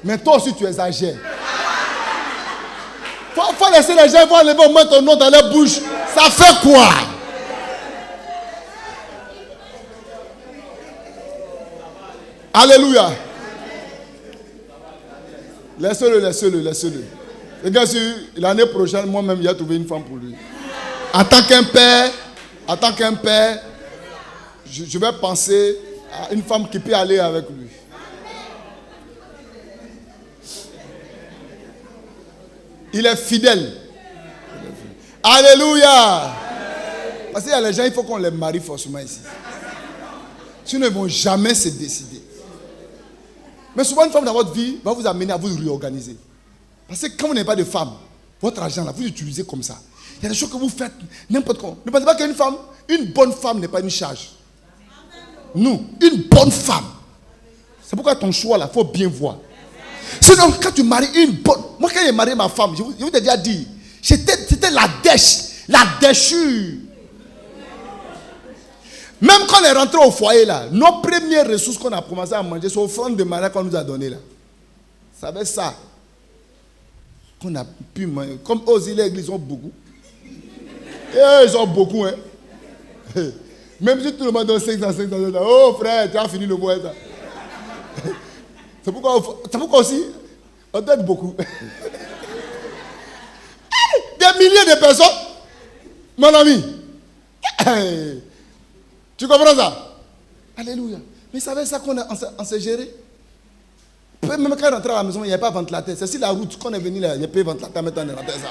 Mais toi aussi, tu exagères. Faut laisser les gens voir lever au moins ton nom dans leur bouche. Ça fait quoi? Alléluia. Laissez-le. Regarde, l'année prochaine, moi-même, j'ai trouvé une femme pour lui. En tant qu'un père, je vais penser à une femme qui peut aller avec lui. Il est fidèle. Alléluia. Parce qu'il y a les gens, il faut qu'on les marie forcément ici. Sinon, ils ne vont jamais se décider. Mais souvent, une femme dans votre vie va vous amener à vous réorganiser. Parce que quand vous n'avez pas de femme, votre argent, là, vous l'utilisez comme ça. Il y a des choses que vous faites n'importe comment. Ne pensez pas une bonne femme n'est pas une charge. Non, une bonne femme. C'est pourquoi ton choix, là, il faut bien voir. Sinon, quand tu maries une bonne... Moi, quand j'ai marié ma femme, je vous ai déjà dit, c'était la déchure. Même quand on est rentré au foyer, là, nos premières ressources qu'on a commencé à manger, c'est l'offrande de mariage qu'on nous a donné là. Ça veut ça. Qu'on a pu manger. Comme aux îles, l'église, ils ont beaucoup. Et ils ont beaucoup, hein. Même si tout le monde donne 500, oh frère, tu as fini le mois. C'est pourquoi aussi, on donne beaucoup. Des milliers de personnes, mon ami. Tu comprends ça? Alléluia. Mais vous savez ça qu'on s'est géré? Même quand on rentre à la maison, il n'y a pas de ventilateur. C'est sur la route qu'on est venu là, il n'y a pas de ventilateur, maintenant on est rentré ça.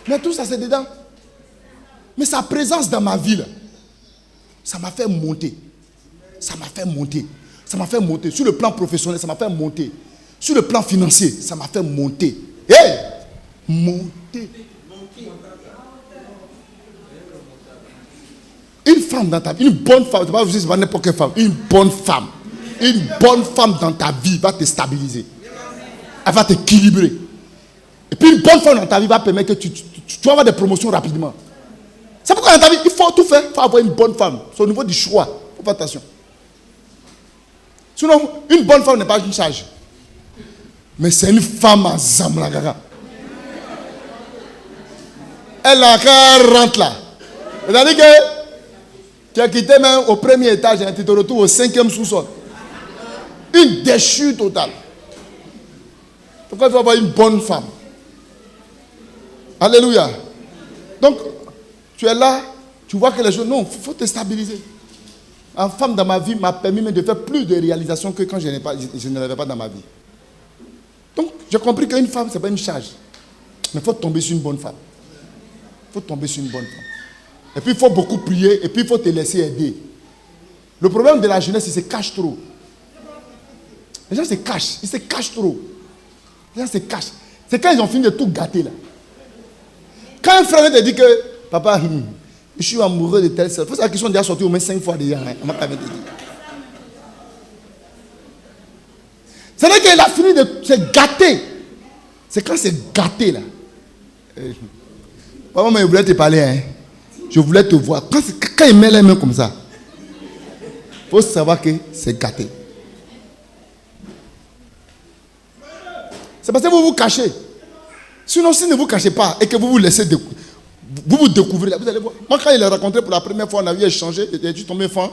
Mais tout ça c'est dedans. Mais sa présence dans ma vie là, ça m'a fait monter. Ça m'a fait monter. Sur le plan professionnel, ça m'a fait monter. Sur le plan financier, ça m'a fait monter. Hey! Monter. Une femme dans ta vie, une bonne femme, c'est pas vous dire c'est pas n'importe quelle femme, une bonne femme dans ta vie va te stabiliser. Elle va t'équilibrer. Et puis une bonne femme dans ta vie va permettre que tu vas avoir des promotions rapidement. C'est pourquoi dans ta vie, il faut tout faire. Il faut avoir une bonne femme. C'est au niveau du choix. Il faut faire attention. Sinon, une bonne femme n'est pas une charge. Mais c'est une femme à Zamlagaga. Elle rentre là. C'est-à-dire que tu as quitté même au premier étage et tu te retrouves au 5e sous-sol. Une déchure totale. Pourquoi il faut avoir une bonne femme? Alléluia. Donc, tu es là, tu vois que les choses... Non, il faut te stabiliser. Une femme dans ma vie m'a permis de faire plus de réalisations que quand je ne l'avais pas dans ma vie. Donc, j'ai compris qu'une femme, ce n'est pas une charge. Mais il faut tomber sur une bonne femme. Et puis, il faut beaucoup prier. Et puis, il faut te laisser aider. Le problème de la jeunesse, c'est qu'ils se cachent trop. Les gens se cachent. Ils se cachent trop. Les gens se cachent. C'est quand ils ont fini de tout gâter, là. Quand un frère te dit que, papa, je suis amoureux de telle sœur. Il faut savoir qu'ils sont déjà sortis au moins 5 fois déjà. Hein. C'est vrai qu'il a fini de se gâter. C'est quand c'est gâté, là. Papa, moi, je voulais te parler, hein. Je voulais te voir. Quand il met les mains comme ça, il faut savoir que c'est gâté. C'est parce que vous vous cachez. Sinon, si ne vous cachez pas et que vous vous laissez vous découvrez, vous allez voir. Moi, quand il l'a rencontré pour la première fois, on avait échangé, j'ai dit tombé fan,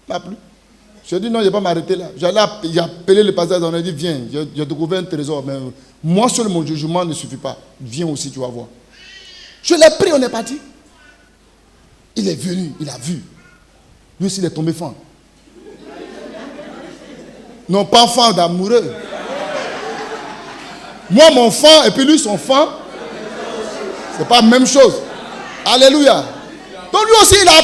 pas plus. J'ai dit non, je ne vais pas m'arrêter là. J'ai appelé le pasteur, on a dit viens, j'ai découvert un trésor. Mais moi seul, mon jugement ne suffit pas. Viens aussi, tu vas voir. Je l'ai pris, on est parti. Il est venu, il a vu. Lui aussi, il est tombé fan. Non, pas fan d'amoureux. Moi, mon fan, et puis lui, son fan, c'est pas la même chose. Alléluia. Donc lui aussi, il a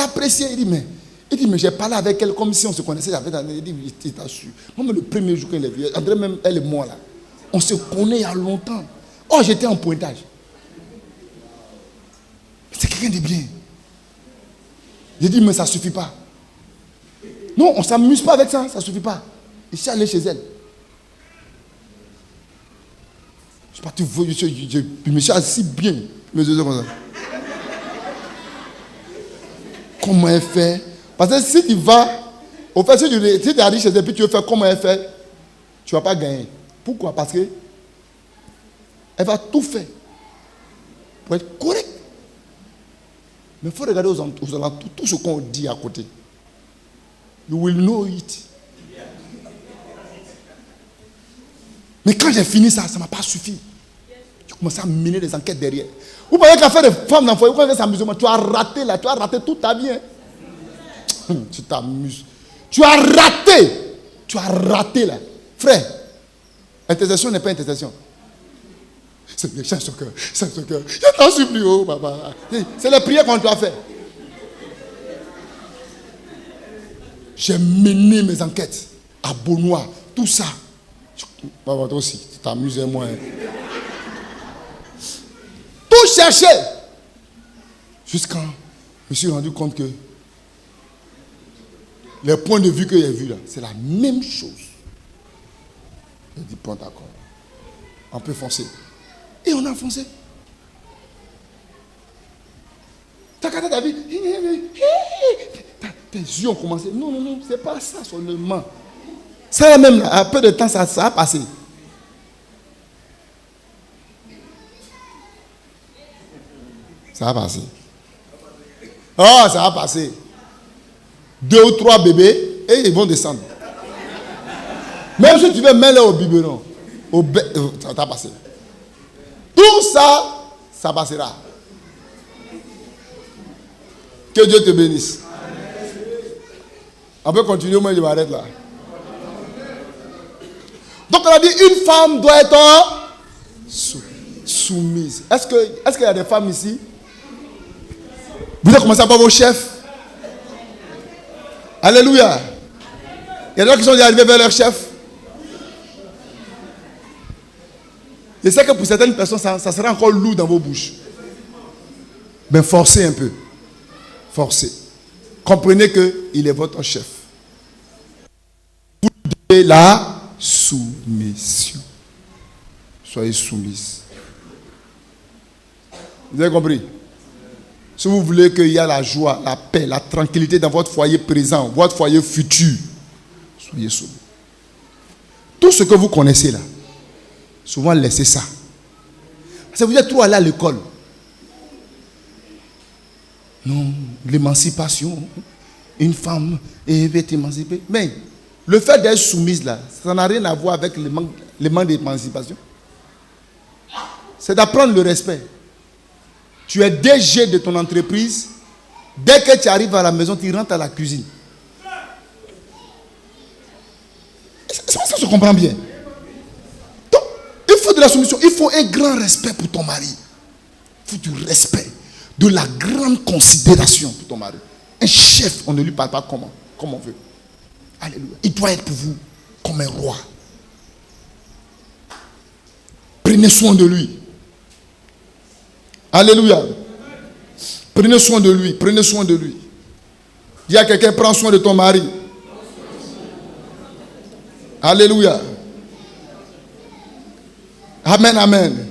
apprécié. Il dit, mais j'ai parlé avec elle comme si on se connaissait. Il dit, il t'a su. Moi, le premier jour qu'elle est venue, André, même elle et moi, là, on se connaît il y a longtemps. Oh, j'étais en pointage. C'est quelqu'un de bien. J'ai dit, mais ça ne suffit pas. Non, on ne s'amuse pas avec ça, ça ne suffit pas. Je suis allé chez elle. Je suis parti, je me suis assis bien. Mes yeux comme ça. Comment elle fait? Parce que si tu vas, au fait, si tu arrives chez elle, puis tu veux faire comment elle fait, tu ne vas pas gagner. Pourquoi? Parce que elle va tout faire pour être correcte. Mais il faut regarder aux alentours, tout ce qu'on dit à côté. You will know it. Mais quand j'ai fini ça, ça ne m'a pas suffi. Tu commences à mener des enquêtes derrière. Vous voyez qu'à faire des femmes d'enfants, vous voyez s'amuser, tu as raté là, tu as raté toute ta vie. Hein. Tu t'amuses. Tu as raté là. Frère, intercession n'est pas intercession. C'est change son cœur, change son cœur. Je t'en supplie, oh papa. C'est les prières qu'on doit faire. J'ai mené mes enquêtes à Beaunois, tout ça. Papa, toi aussi, tu t'amuses moi. Hein. Tout chercher. Jusqu'à je me suis rendu compte que les points de vue que j'ai vus là, c'est la même chose. J'ai dit, bon d'accord. On peut foncer. Et on a foncé. T'as regardé ta vie. Tes yeux ont commencé. Non, non, non, c'est pas ça seulement. Ça même, là, à peu de temps, ça a passé. Ça a passé. Oh, ça a passé. 2 ou 3 bébés et ils vont descendre. Même si tu veux mêler au biberon, ça t'a passé. Tout ça, ça passera. Que Dieu te bénisse. On peut continuer, moi je m'arrête là. Donc on a dit une femme doit être soumise. Est-ce qu'il y a des femmes ici? Vous avez commencé par vos chefs. Alléluia. Il y a des gens qui sont déjà arrivés vers leur chef. Je sais que pour certaines personnes, ça sera encore lourd dans vos bouches. Mais forcez un peu. Forcez. Comprenez qu'il est votre chef. Vous devez la soumission. Soyez soumise. Vous avez compris? Si vous voulez qu'il y ait la joie, la paix, la tranquillité dans votre foyer présent, votre foyer futur, soyez soumis. Tout ce que vous connaissez là, souvent laissez ça. Parce que vous êtes trop allé à l'école. Non, l'émancipation. Une femme va être émancipée. Mais le fait d'être soumise là, ça n'a rien à voir avec le manque d'émancipation. C'est d'apprendre le respect. Tu es DG de ton entreprise. Dès que tu arrives à la maison, tu rentres à la cuisine. C'est pas ça que je comprends bien. Donc, il faut de la soumission. Il faut un grand respect pour ton mari. Il faut du respect. De la grande considération pour ton mari. Un chef, on ne lui parle pas comme on veut. Alléluia. Il doit être pour vous comme un roi. Prenez soin de lui. Alléluia. Prenez soin de lui. Prenez soin de lui. Dis à quelqu'un, prends soin de ton mari. Alléluia. Amen, amen.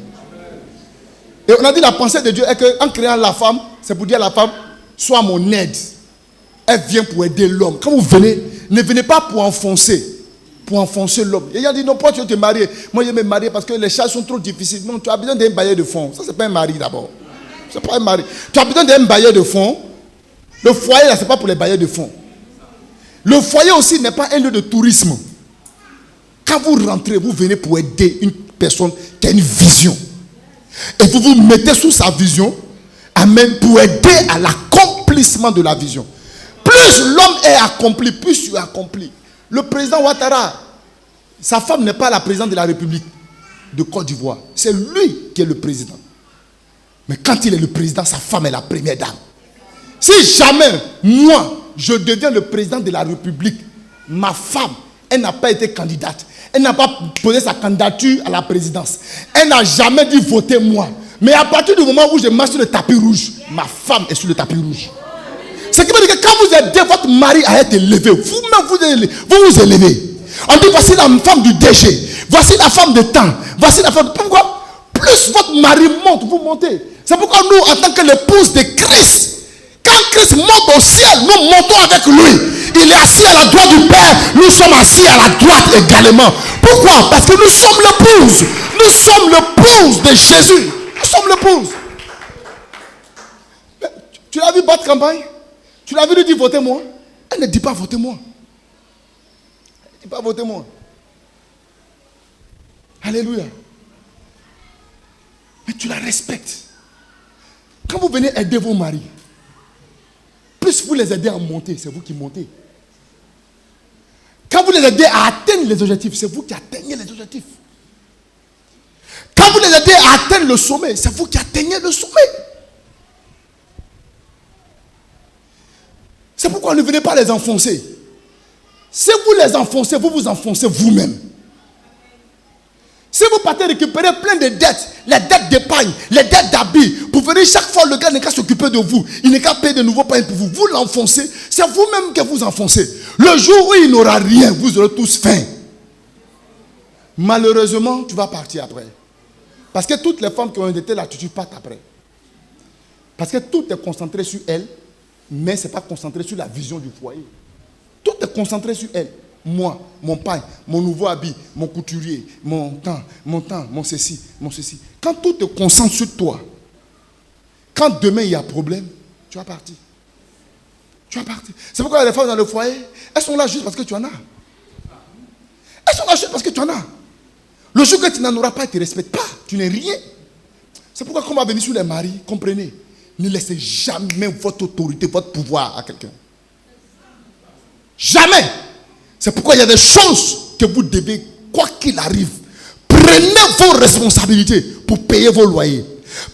Et on a dit la pensée de Dieu est qu'en créant la femme, c'est pour dire à la femme, sois mon aide. Elle vient pour aider l'homme. Quand vous venez, ne venez pas pour enfoncer l'homme. Et il a dit, non, pourquoi tu veux te marier? Moi, je vais me marier parce que les charges sont trop difficiles. Non, tu as besoin d'un bailleur de fonds. Ça, c'est pas un mari d'abord. C'est pas un mari. Tu as besoin d'un bailleur de fonds. Le foyer, là, c'est pas pour les bailleurs de fonds. Le foyer aussi n'est pas un lieu de tourisme. Quand vous rentrez, vous venez pour aider une personne qui a une vision. Et vous vous mettez sous sa vision, amen, pour aider à l'accomplissement de la vision. Plus l'homme est accompli, plus tu es accompli. Le président Ouattara, sa femme n'est pas la présidente de la République de Côte d'Ivoire. C'est lui qui est le président. Mais quand il est le président, sa femme est la première dame. Si jamais, moi, je deviens le président de la République, ma femme, elle n'a pas été candidate. Elle n'a pas posé sa candidature à la présidence. Elle n'a jamais dit voter moi. Mais à partir du moment où je marche sur le tapis rouge, ma femme est sur le tapis rouge. Ce qui veut dire que quand vous aidez votre mari à être élevé, vous-même vous élevez. On dit voici la femme du DG, voici la femme de temps, voici la femme de... Pourquoi? Plus votre mari monte, vous montez. C'est pourquoi nous, en tant que l'épouse de Christ, quand quand Christ monte au ciel, nous montons avec lui. Il est assis à la droite du Père. Nous sommes assis à la droite également. Pourquoi? Parce que nous sommes l'épouse. Nous sommes l'épouse de Jésus. Nous sommes l'épouse. Tu l'as vu battre campagne? Tu l'as vu lui dire votez-moi? Elle ne dit pas votez-moi. Elle ne dit pas votez-moi. Alléluia. Mais tu la respectes. Quand vous venez aider vos maris, plus vous les aidez à monter, c'est vous qui montez. Quand vous les aidez à atteindre les objectifs, c'est vous qui atteignez les objectifs. Quand vous les aidez à atteindre le sommet, c'est vous qui atteignez le sommet. C'est pourquoi ne venez pas les enfoncer. Si vous les enfoncez, vous vous enfoncez vous-même. Si vous partez récupérer plein de dettes, les dettes d'épargne, les dettes d'habits, pour venir chaque fois, le gars n'est qu'à s'occuper de vous. Il n'est qu'à payer de nouveaux pains pour vous. Vous l'enfoncez, c'est vous-même que vous enfoncez. Le jour où il n'aura rien, vous aurez tous faim. Malheureusement, tu vas partir après. Parce que toutes les femmes qui ont été là, tu partes après. Parce que tout est concentré sur elles, mais ce n'est pas concentré sur la vision du foyer. Tout est concentré sur elles. Moi, mon pain, mon nouveau habit, mon couturier, mon temps, mon ceci. Quand tout te concentre sur toi, quand demain il y a problème, tu vas partir. Tu vas partir. C'est pourquoi les femmes dans le foyer, elles sont là juste parce que tu en as. Elles sont là juste parce que tu en as. Le jour que tu n'en auras pas, tu ne respectes pas. Tu n'es rien. C'est pourquoi quand on va venir sur les maris, comprenez, ne laissez jamais votre autorité, votre pouvoir à quelqu'un. Jamais. C'est pourquoi il y a des choses que vous devez, quoi qu'il arrive, prenez vos responsabilités pour payer vos loyers.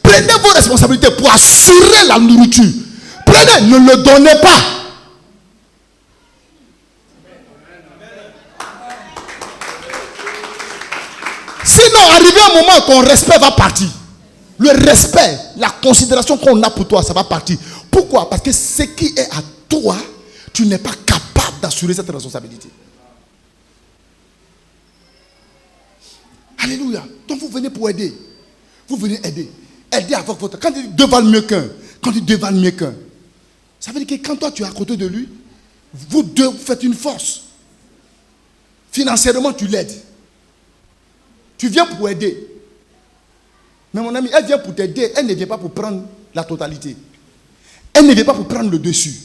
Prenez vos responsabilités pour assurer la nourriture. Prenez, ne le donnez pas. Sinon, arrivé un moment, ton respect va partir. Le respect, la considération qu'on a pour toi, ça va partir. Pourquoi? Parce que ce qui est à toi, tu n'es pas capable d'assurer cette responsabilité. Alléluia. Donc vous venez pour aider. Vous venez aider. Aider avec votre... Quand il dévale mieux qu'un, ça veut dire que quand toi tu es à côté de lui, vous deux vous faites une force. Financièrement, tu l'aides. Tu viens pour aider. Mais mon ami, elle vient pour t'aider. Elle ne vient pas pour prendre la totalité. Elle ne vient pas pour prendre le dessus.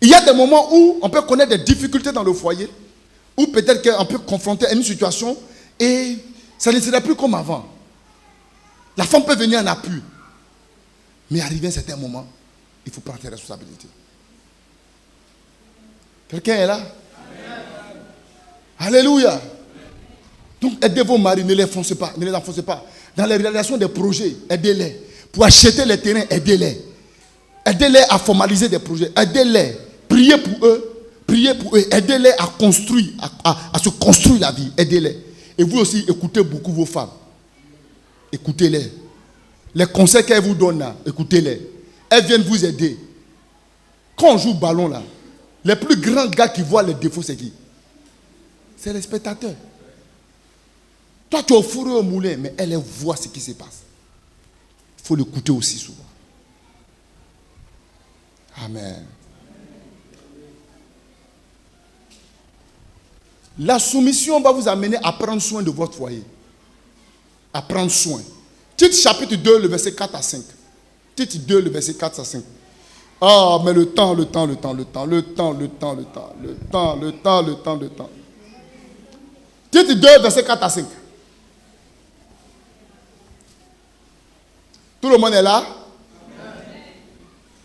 Il y a des moments où on peut connaître des difficultés dans le foyer, ou peut-être qu'on peut confronter à une situation et ça ne sera plus comme avant. La femme peut venir en appui. Mais arrivé à un certain moment, il faut prendre ses responsabilités. Quelqu'un est là? Amen. Alléluia. Donc aidez vos maris, ne les enfoncez pas. Dans les réalisations des projets, aidez-les. Pour acheter les terrains, aidez-les. Aidez-les à formaliser des projets. Aidez-les. Priez pour eux. Aidez-les à construire, à se construire la vie. Aidez-les. Et vous aussi, écoutez beaucoup vos femmes. Écoutez-les. Les conseils qu'elles vous donnent là, écoutez-les. Elles viennent vous aider. Quand on joue au ballon là, les plus grands gars qui voient les défauts, c'est qui? C'est les spectateurs. Toi, tu es au four et au moulin, mais elle voit ce qui se passe. Il faut l'écouter aussi souvent. Amen. La soumission va vous amener à prendre soin de votre foyer. À prendre soin. Tite chapitre 2, le verset 4 à 5. Tite 2, le verset 4 à 5. Ah, mais le temps. Tite 2, verset 4 à 5. Tout le monde est là?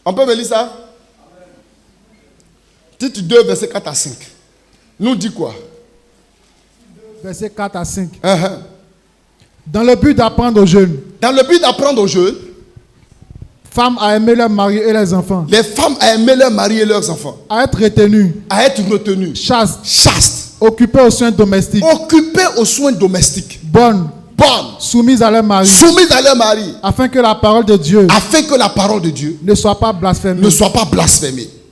On peut me lire ça? Tite 2, verset 4 à 5. Nous dit quoi? Verset 4 à 5. Dans le but d'apprendre aux jeunes. Femmes à aimer leur mari et leurs enfants. Les femmes à aimer leur mari et leurs enfants. À être retenues. Chastes. Occupées aux soins domestiques. Bonnes. Soumises à leur mari. Afin que la parole de Dieu. Ne soit pas blasphémée.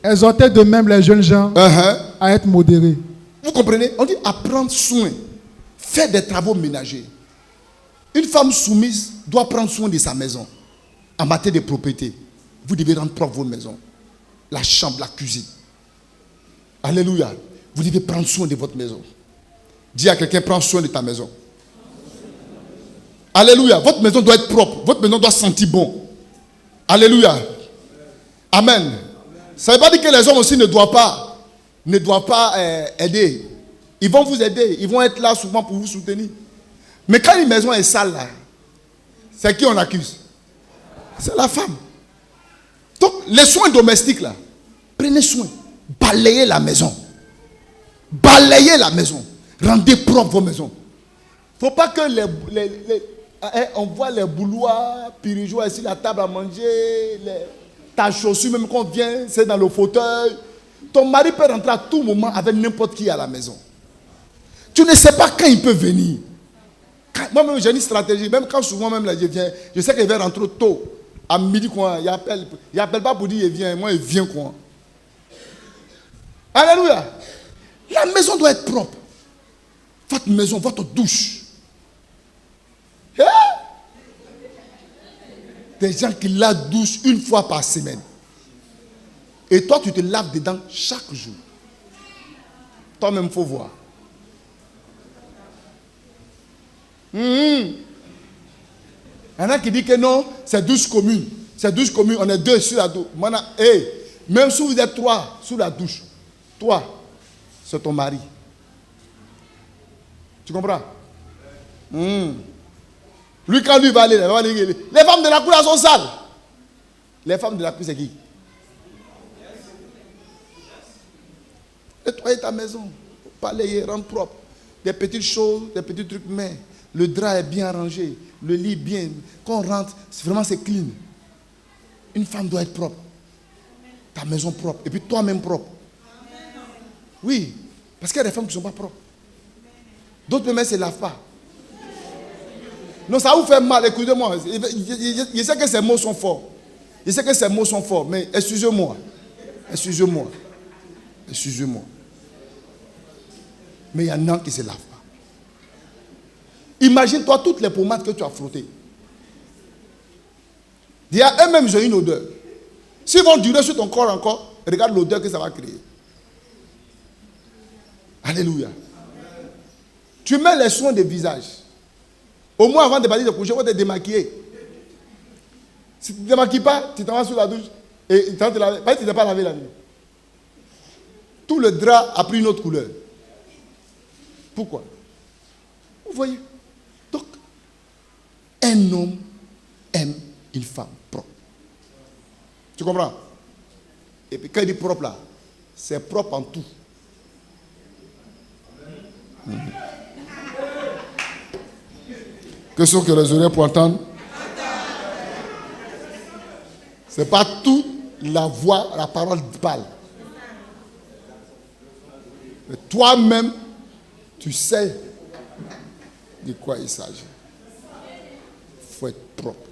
Exhortez de même les jeunes gens à être modérés. Vous comprenez? On dit à prendre soin. Faire des travaux ménagers. Une femme soumise doit prendre soin de sa maison. En matière de propriété, vous devez rendre propre votre maison. la chambre, la cuisine. Alléluia. Vous devez prendre soin de votre maison. Dis à quelqu'un, prends soin de ta maison. Alléluia. Votre maison doit être propre. Votre maison doit sentir bon. Alléluia. Amen. Ça ne veut pas dire que les hommes aussi ne doivent pas aider. Ils vont vous aider. Ils vont être là souvent pour vous soutenir. Mais quand une maison est sale, là, c'est qui on accuse? C'est la femme. Donc, les soins domestiques, là, prenez soin. Balayez la maison. Balayez la maison. Rendez propre vos maisons. Il ne faut pas que on voit les bouloirs, pirigeois ici, la table à manger, ta chaussure, même quand on vient, c'est dans le fauteuil. Ton mari peut rentrer à tout moment avec n'importe qui à la maison. Tu ne sais pas quand il peut venir. Moi-même, j'ai une stratégie. Même quand souvent, même là, je viens, je sais qu'il va rentrer tôt. À midi, quoi. Il appelle pas pour dire il vient. Moi, il vient, quoi. Alléluia. La maison doit être propre. Votre maison, votre douche. Des gens qui la douchent une fois par semaine. Et toi, tu te laves dedans chaque jour. Toi-même, il faut voir. Il y en a qui disent que non, c'est douche commune. C'est douche commune, on est deux sur la douche. Même si vous êtes trois sous la douche, toi, c'est ton mari. Tu comprends? Lui, quand lui va aller, les femmes de la cour sont sales. Les femmes de la cour, c'est qui? Nettoyer ta maison, balayer, rendre propre. Des petites choses, des petits trucs, mais le drap est bien rangé, le lit bien. Quand on rentre, c'est clean. Une femme doit être propre. Ta maison propre. Et puis toi-même propre. Oui, parce qu'il y a des femmes qui ne sont pas propres. D'autres même ne se lavent pas. Non, ça vous fait mal, écoutez-moi. Je sais que ces mots sont forts. Je sais que ces mots sont forts, mais excusez-moi. Excusez-moi. Excusez-moi. Mais il y en a qui ne se lavent pas. Imagine-toi toutes les pommades que tu as frottées. Il y a eux-mêmes, ils ont une odeur. S'ils vont durer sur ton corps encore, regarde l'odeur que ça va créer. Alléluia. Tu mets les soins de visage. Au moins avant de partir de coucher, il faut te démaquiller. Si tu ne te démaquilles pas, tu t'en vas sous la douche et tu te laver. Tu n'es pas lavé la nuit. Tout le drap a pris une autre couleur. Pourquoi? Vous voyez? Donc, un homme aime une femme propre. Tu comprends? Et puis quand il dit propre là, c'est propre en tout. Que sont que les oreilles pour entendre? Ce n'est pas toute la voix, la parole parle. Mais toi-même, tu sais de quoi il s'agit. Il faut être propre.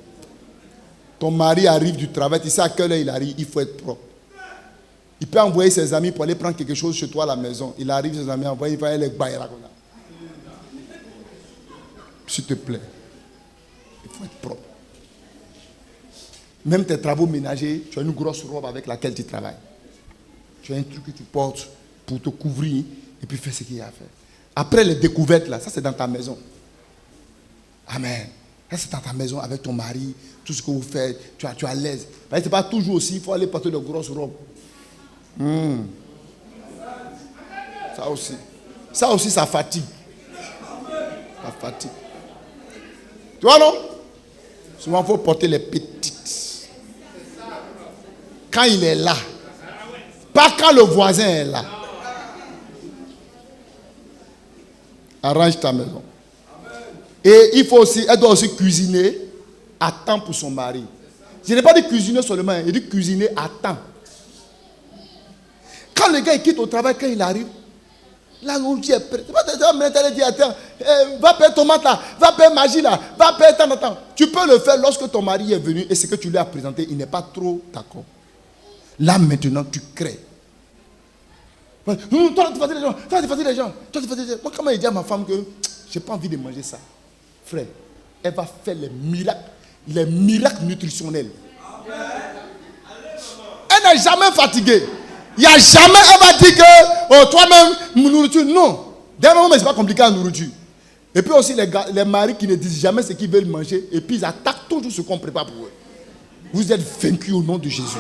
Ton mari arrive du travail, tu sais à quelle heure il arrive, il faut être propre. Il peut envoyer ses amis pour aller prendre quelque chose chez toi à la maison. Il arrive, ses amis envoient, il va aller bailler là. S'il te plaît, il faut être propre. Même tes travaux ménagers, tu as une grosse robe avec laquelle tu travailles. Tu as un truc que tu portes pour te couvrir et puis fais ce qu'il y a à faire. Après les découvertes là, ça c'est dans ta maison. Amen. Ça c'est dans ta maison avec ton mari, tout ce que vous faites, tu es à l'aise. Ce n'est pas toujours aussi, il faut aller porter de grosses robes. Ça aussi, ça fatigue. Ça fatigue. Tu vois, non? Souvent, il faut porter les petites. Quand il est là. Pas quand le voisin est là. Arrange ta maison. Et elle doit aussi cuisiner à temps pour son mari. Je n'ai pas dit cuisiner seulement, je dis cuisiner à temps. Quand le gars il quitte au travail, quand il arrive, là où tu es prêt, va payer tomate là, va payer magie là, va payer tant de temps. Tu peux le faire lorsque ton mari est venu et ce que tu lui as présenté, il n'est pas trop d'accord. Là maintenant, tu crées. Toi, tu fatigues les gens. Toi, tu fatigues les gens. Moi, comment il dit à ma femme que je n'ai pas envie de manger ça? Frère, elle va faire les miracles nutritionnels. Elle n'est jamais fatiguée. Il n'y a jamais, elle va dire que, oh, toi-même, nourriture. Non. D'un moment, c'est pas compliqué à nourriture. Et puis aussi, les maris qui ne disent jamais ce qu'ils veulent manger, et puis ils attaquent toujours ce qu'on prépare pour eux. Vous êtes vaincus au nom de Jésus.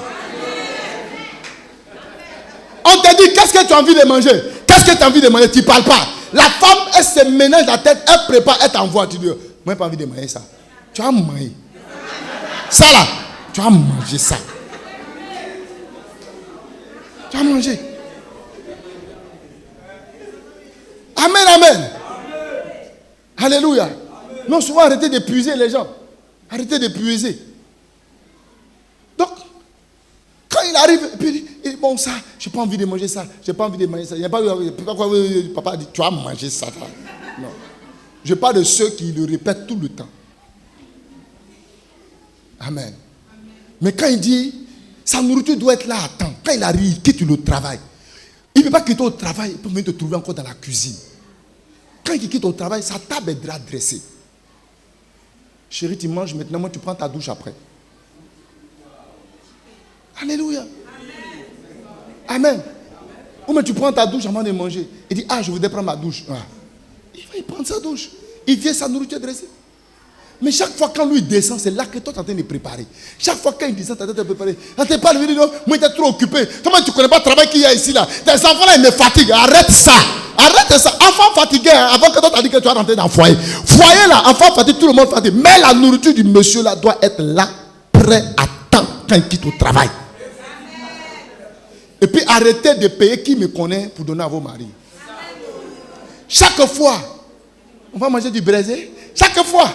On te dit, qu'est-ce que tu as envie de manger? Qu'est-ce que tu as envie de manger? Tu ne parles pas. La femme, elle se ménage la tête, elle prépare, elle t'envoie. Tu dis, moi, je n'ai pas envie de manger ça. Tu as mangé. Ça là, tu as mangé ça. Tu as mangé. Amen, amen. Alléluia. Non, souvent arrêtez d'épuiser les gens. Arrêtez d'épuiser. Donc, quand il arrive, puis il dit, bon, ça, je n'ai pas envie de manger ça. Je n'ai pas envie de manger ça. Il n'y a pas, pourquoi papa dit, tu as mangé ça. Non. Je parle de ceux qui le répètent tout le temps. Amen. Mais quand il dit, sa nourriture doit être là à temps. Quand il arrive, il quitte le travail. Il ne peut pas quitter au travail, il peut venir te trouver encore dans la cuisine. Quand il quitte au travail, sa table est déjà dressée. Chérie, tu manges maintenant, moi tu prends ta douche après. Alléluia. Amen. Ou mais tu prends ta douche avant de manger. Il dit, je voudrais prendre ma douche. Il va prendre sa douche. Il vient sa nourriture dressée. Mais chaque fois quand lui descend, c'est là que toi tu es en train de préparer. Chaque fois quand il descend, tu es en train de préparer. Quand tu parles, il dit non, moi tu es trop occupé. Comment tu ne connais pas le travail qu'il y a ici là? Tes enfants là, ils me fatiguent. Arrête ça. Arrête ça. Enfant fatigué, avant que toi tu as dit que tu vas rentrer dans le foyer. Foyer là, enfant fatigué, tout le monde fatigué. Mais la nourriture du monsieur là doit être là, prêt à temps quand il quitte au travail. Et puis arrêtez de payer qui me connaît pour donner à vos maris. Chaque fois, on va manger du braisé. Chaque fois.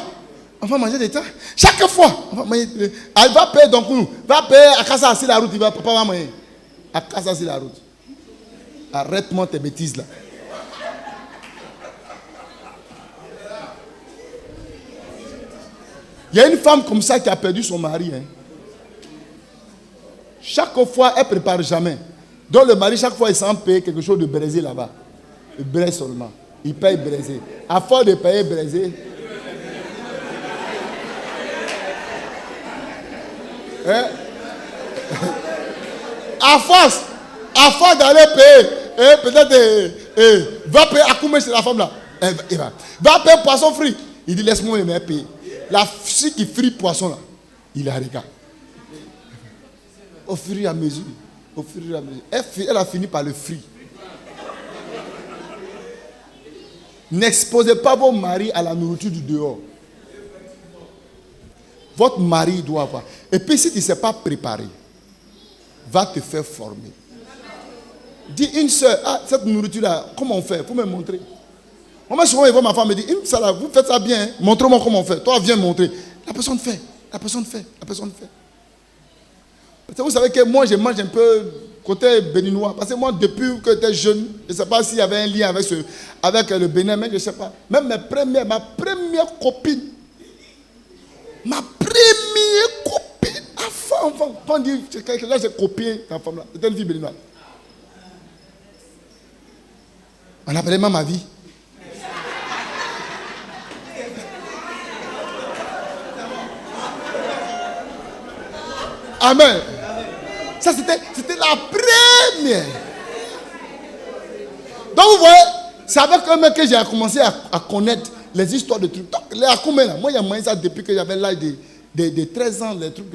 On va manger des temps. Chaque fois. On va manger. Elle va payer donc nous. Va payer à Casa sur la route. Papa va manger. À Casa sur la route. Arrête-moi tes bêtises là. Il y a une femme comme ça qui a perdu son mari. Chaque fois, elle ne prépare jamais. Donc le mari, chaque fois, il s'en paye quelque chose de braisé là-bas. Il braise seulement. Il paye braisé. À force de payer braisé. À force d'aller payer, peut-être, va payer à combien c'est la femme là. Va payer poisson frit. Il dit, laisse-moi me payer. La fille qui frit poisson là, il la regarde. Au fur et à mesure. Au fur et à mesure. Elle a fini par le frit. N'exposez pas vos maris à la nourriture du dehors. Votre mari doit avoir. Et puis si tu ne sais pas préparer, va te faire former. Dis une soeur, cette nourriture-là, comment on fait? Il faut me montrer. Moi, souvent, je vois ma femme me dire, ça là, vous faites ça bien, hein? Montre-moi comment on fait. Toi, viens montrer. La personne fait. La personne fait. La personne fait. Parce que vous savez que moi, je mange un peu côté béninois. Parce que moi, depuis que j'étais jeune, je ne sais pas s'il y avait un lien avec le Bénin, mais je ne sais pas. Même ma première copine, enfant, quand on dit que là j'ai copié ta femme là, c'était une fille béninoise. On appelait même ma vie. Amen. Ça c'était la première. Donc vous voyez, c'est avec un mec que j'ai commencé à connaître les histoires de trucs. Donc les Akoumé là, moi j'ai mangé ça depuis que j'avais l'âge de 13 ans, les trucs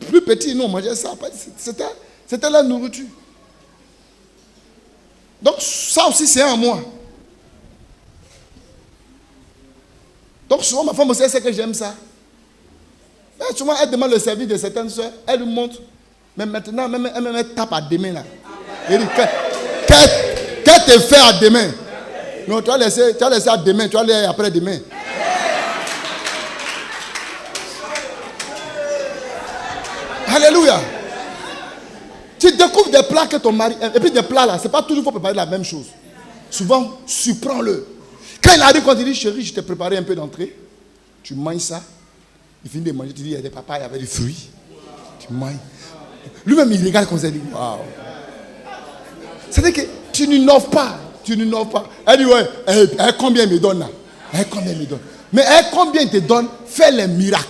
plus petits, nous on mangeait ça. C'était la nourriture. Donc ça aussi c'est en moi. Donc souvent ma femme aussi sait que j'aime ça. Mais souvent elle demande le service de certaines soeurs, elle lui montre. Mais maintenant elle me tape à demain là. Elle dit qu'est-ce que tu fais à demain? Non, tu vas laisser à demain, tu vas aller après demain. Alléluia. Tu découvres des plats que ton mari aime. Et puis des plats là, c'est pas toujours faut préparer la même chose. Souvent, surprends-le. Quand il arrive, quand il dit, chérie, je t'ai préparé un peu d'entrée. Tu manges ça. Il finit de manger, tu dis, il y a des papayes, il y avait des fruits. Tu manges. Lui-même, il regarde comme ça, il dit, waouh. C'est-à-dire que tu n'innoves pas. Tu n'innoves pas. Elle dit, ouais, combien il me donne là? Combien il me donne? Mais combien il te donne? Fais les miracles.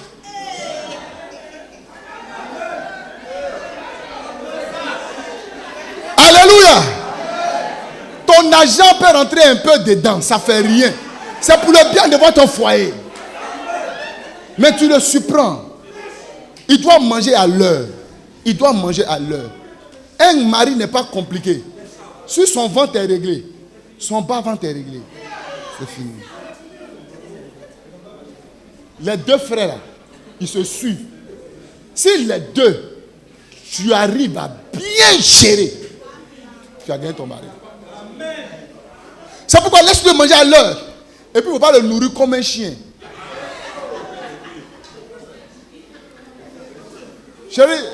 Ton argent peut rentrer un peu dedans, ça ne fait rien. C'est pour le bien de votre foyer. Mais tu le surprends. Il doit manger à l'heure. Il doit manger à l'heure. Un mari n'est pas compliqué. Si son ventre est réglé, son bas-ventre est réglé, c'est fini. Les deux frères, là, ils se suivent. Si les deux, tu arrives à bien gérer, tu as gagné ton mari. C'est pourquoi laisse-le manger à l'heure. Et puis, il ne faut pas le nourrir comme un chien. Chérie,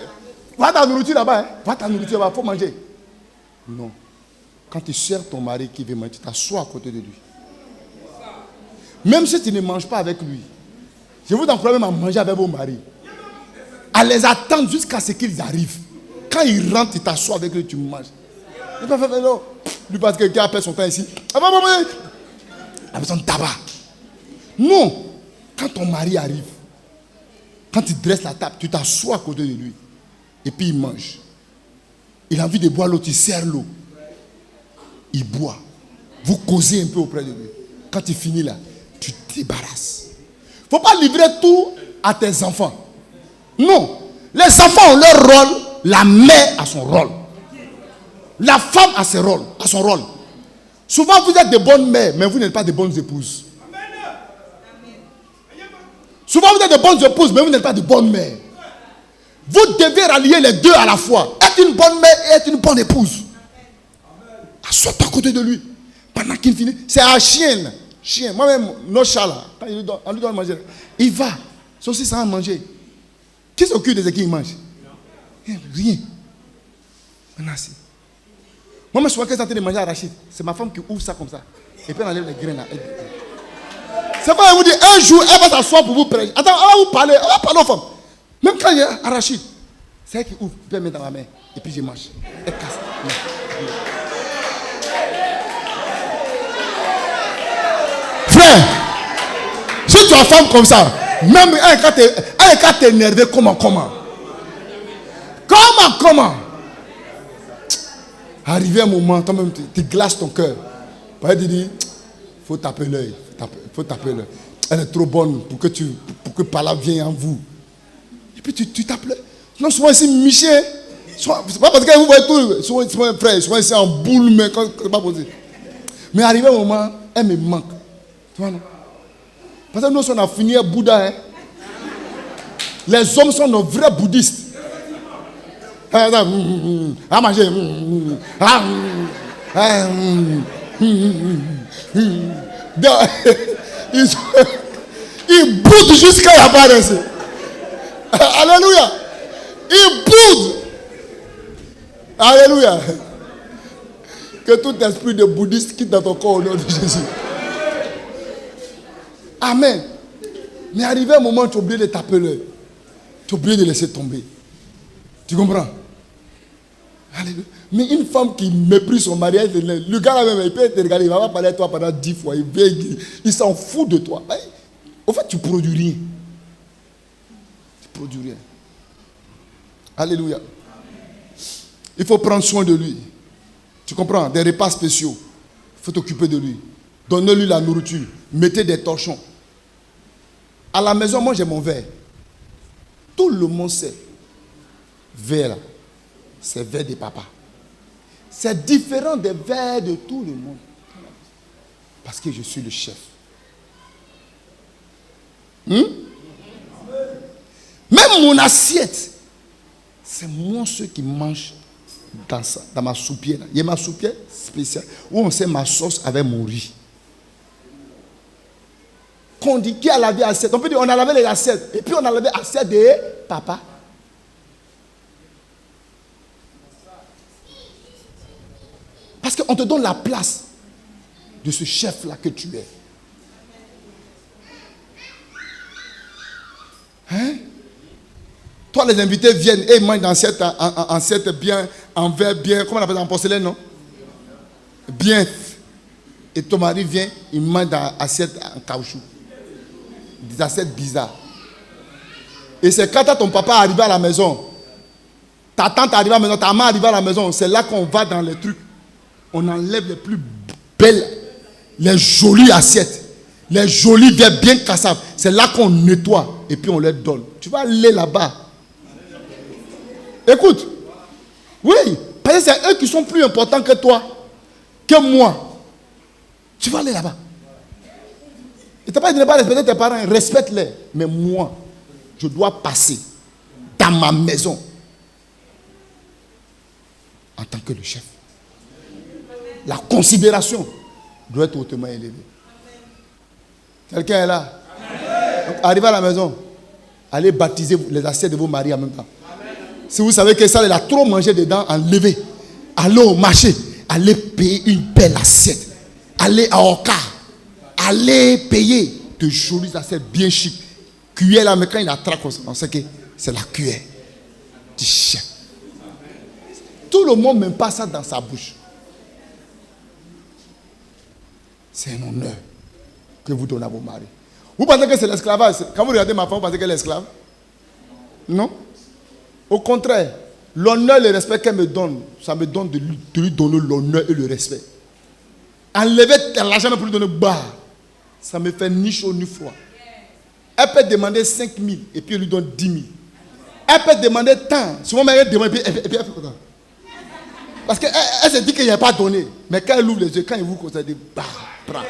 va ta nourriture là-bas. Hein? Va ta nourriture là-bas, il faut manger. Non. Quand tu sers ton mari qui veut manger, tu t'assois à côté de lui. Même si tu ne manges pas avec lui, je vous encourage même à manger avec vos maris. À les attendre jusqu'à ce qu'ils arrivent. Quand ils rentrent, tu t'assois avec lui, tu manges. Il ne peut pas faire non. Lui parce que quelqu'un appelle son temps ici. Il a besoin de tabac. Non. Quand ton mari arrive, quand il dresse la table, tu t'assois à côté de lui. Et puis il mange. Il a envie de boire l'eau, tu sers l'eau. Il boit. Vous causez un peu auprès de lui. Quand il finit là, tu te débarrasses. Il ne faut pas livrer tout à tes enfants. Non. Les enfants ont leur rôle. La mère a son rôle. La femme a son rôle. Souvent vous êtes de bonnes mères, mais vous n'êtes pas de bonnes épouses. Souvent vous êtes de bonnes épouses, mais vous n'êtes pas de bonnes mères. Vous devez rallier les deux à la fois. Être une bonne mère et être une bonne épouse. Assois-toi à côté de lui. Pendant qu'il finit. C'est un chien. Moi-même, nos chats là, quand on lui donne à manger, il va. Sauf si ça va manger. Qui s'occupe de ce qu'il mange? Rien. Maintenant, si. Moi, je suis en train de manger arachide. C'est ma femme qui ouvre ça comme ça. Et puis elle enlève les graines là. C'est pas elle vous dit un jour, elle va s'asseoir pour vous prêcher. Attends, elle va vous parler. Elle va parler aux femmes. Même quand il y a arachide, c'est elle qui ouvre. Puis elle met dans ma main. Et puis je mange. Elle casse. Frère, si tu as femme comme ça, même elle quand t'es énervé, comment? Arrivé un moment, quand même, tu glaces ton cœur. Elle te dit, faut taper l'œil. Elle est trop bonne pour que par là vienne en vous. Et puis tu tapes l'œil. Non, souvent ici, Michel, c'est pas parce que vous voyez tout, souvent frère, souvent ici en boule, mais quand c'est pas possible. Mais arrivé un moment, elle me manque. Tu vois, non? Parce que nous, on a fini à Bouddha. Hein? Les hommes sont nos vrais bouddhistes. À manger. Il boude jusqu'à la barre. Alléluia. Il boude. Alléluia. Que tout esprit de bouddhiste quitte dans ton corps au nom de Jésus. Amen. Mais arrivé un moment, tu as oublié de taper l'œil. Tu as oublié de laisser tomber. Tu comprends? Alléluia. Mais une femme qui méprise son mariage, le gars là même, il peut te regarder, il va pas parler à toi pendant 10 fois. Il s'en fout de toi. Au fait, tu ne produis rien. Tu ne produis rien. Alléluia. Il faut prendre soin de lui. Tu comprends? Des repas spéciaux. Il faut t'occuper de lui. Donnez-lui la nourriture. Mettez des torchons. À la maison, moi j'ai mon verre. Tout le monde sait. Verre là, c'est verre de papa. C'est différent des verres de tout le monde. Parce que je suis le chef. Même mon assiette, c'est moi ceux qui mangent dans ma soupière. Il y a ma soupière spéciale où on sait ma sauce avec mon riz. Qu'on dit qui a lavé l'assiette. On peut dire on a lavé les assiettes. Et puis on a lavé l'assiette de papa. Parce qu'on te donne la place de ce chef-là que tu es. Hein? Toi, les invités viennent et ils mangent dans assiette bien, en verre bien, comment on appelle ça, en porcelaine, non? Bien. Et ton mari vient, il mange dans assiette en caoutchouc. Des assiettes bizarres. Et c'est quand ton papa arrive à la maison, ta tante arrive à la maison, ta maman arrive à la maison, c'est là qu'on va dans les trucs. on enlève les plus belles, les jolies assiettes, les jolis verres bien cassables. C'est là qu'on nettoie et puis on les donne. Tu vas aller là-bas. Écoute, oui, parce que c'est eux qui sont plus importants que toi, que moi. Tu vas aller là-bas. Et tu n'as pas dit de ne pas respecter tes parents, respecte-les. Mais moi, je dois passer dans ma maison en tant que le chef. La considération doit être hautement élevée. Quelqu'un est là? Donc, arrivez à la maison, allez baptiser les assiettes de vos maris en même temps. Si vous savez que ça, il a trop mangé dedans, enlevez. Allez au marché, allez payer une belle assiette. Allez à Oka, allez payer de jolies assiettes bien chic. Cuillère là, mais quand il attrape, on sait que c'est la cuillère du chef. Tout le monde ne met pas ça dans sa bouche. C'est un honneur que vous donnez à vos maris. Vous pensez que c'est l'esclavage? Quand vous regardez ma femme, vous pensez qu'elle est esclave? Non. Au contraire, l'honneur et le respect qu'elle me donne, ça me donne de lui donner l'honneur et le respect. Enlever l'argent pour lui donner bas, ça me fait ni chaud ni froid. Elle peut demander 5 000 et puis elle lui donne 10 000. Elle peut demander tant. Souvent, elle demande et puis elle fait comme ça. Parce qu'elle se dit qu'il n'y a pas donné. Mais quand elle ouvre les yeux, quand il vous conseille, elle dit bah, prends. Au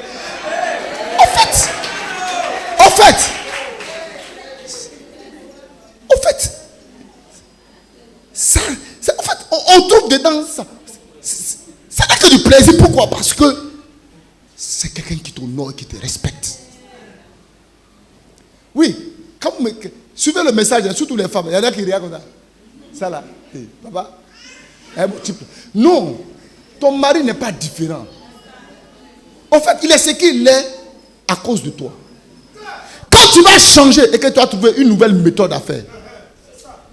fait, ça, en fait, on trouve dedans ça. Ça n'a que du plaisir. Pourquoi? Parce que c'est quelqu'un qui t'honore et qui te respecte. Oui, quand vous suivez le message, surtout les femmes, il y en a qui regardent comme ça. Ça là, hey, papa. Non, ton mari n'est pas différent. En fait, il est ce qu'il est à cause de toi. Quand tu vas changer et que tu as trouvé une nouvelle méthode à faire,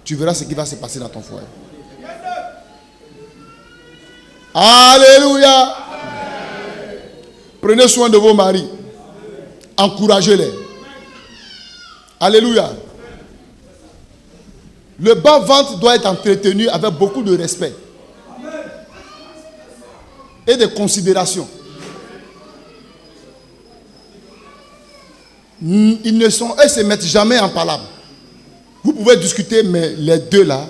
tu verras ce qui va se passer dans ton foyer. Alléluia. Prenez soin de vos maris. Encouragez-les. Alléluia. Le bas-ventre doit être entretenu avec beaucoup de respect et de considération. Ils ne se mettent jamais en palabre. Vous pouvez discuter, mais les deux là,